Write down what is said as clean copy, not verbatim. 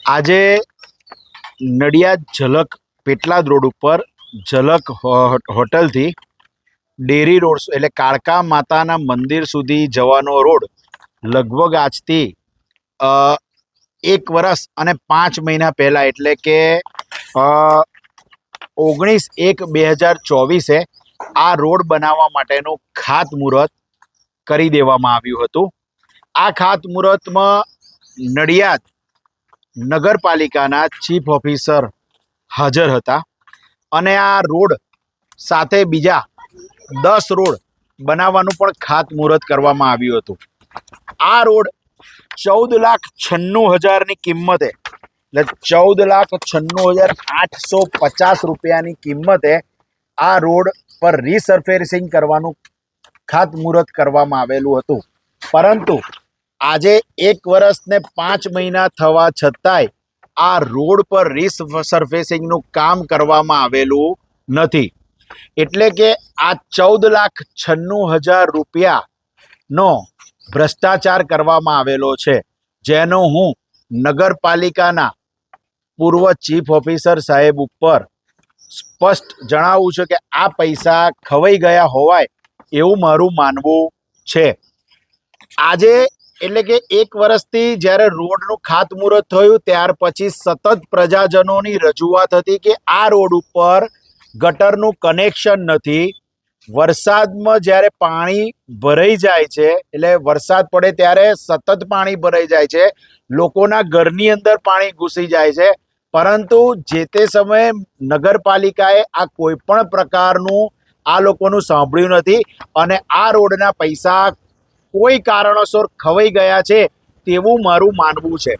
આજે નડિયાદ ઝલક પેટલાદ રોડ ઉપર ઝલક હોટલથી ડેરી રોડ એટલે કાળકા માતાના મંદિર સુધી જવાનો રોડ લગભગ આજથી 1 વર્ષ અને 5 મહિના પહેલાં એટલે કે 19/1/2024 આ રોડ બનાવવા માટેનું ખાતમુહૂર્ત કરી દેવામાં આવ્યું હતું। આ ખાતમુહૂર્તમાં નડિયાદ નગરપાલિકાના ચીફ ઓફિસર હાજર હતા અને આ રોડ સાથે બીજા 10 રોડ બનાવવાનું પણ ખાતમુહૂર્ત કરવામાં આવ્યું હતું। આ રોડ 14,96,000ની કિંમતે એટલે 14,96,850 રૂપિયાની કિંમતે આ રોડ પર રીસર્ફેસિંગ કરવાનું ખાતમુહૂર્ત કરવામાં આવેલું હતું, પરંતુ આજે 1 વર્ષ ને 5 મહિના થવા છતાંય આ રોડ પર રીસર્ફેસિંગનું કામ કરવામાં આવેલું નથી। એટલે કે આ 14,96,000 રૂપિયાનો ભ્રષ્ટાચાર કરવામાં આવેલો છે, જેનો હું નગરપાલિકાના પૂર્વ ચીફ ઓફિસર સાહેબ ઉપર સ્પષ્ટ જણાવું છું કે આ પૈસા ખવાઈ ગયા હોવાય એવું મારું માનવું છે। આજે એટલે કે 1 વર્ષથી જ્યારે રોડનું ખાતમુહૂર્ત થયું ત્યાર પછી સતત પ્રજાજનોની રજૂઆત હતી કે આ રોડ ઉપર ગટરનું કનેક્શન નથી। વરસાદમાં જ્યારે પાણી ભરાઈ જાય છે એટલે વરસાદ પડે ત્યારે સતત પાણી ભરાઈ જાય છે, લોકોના ઘરની અંદર પાણી ઘૂસી જાય છે, પરંતુ જે તે સમયે નગરપાલિકાએ આ કોઈ પણ પ્રકારનું આ લોકોનું સાંભળ્યું નથી અને આ રોડના પૈસા કોઈ કારણોસર ખવાઈ ગયા છે તેવું મારું માનવું છે।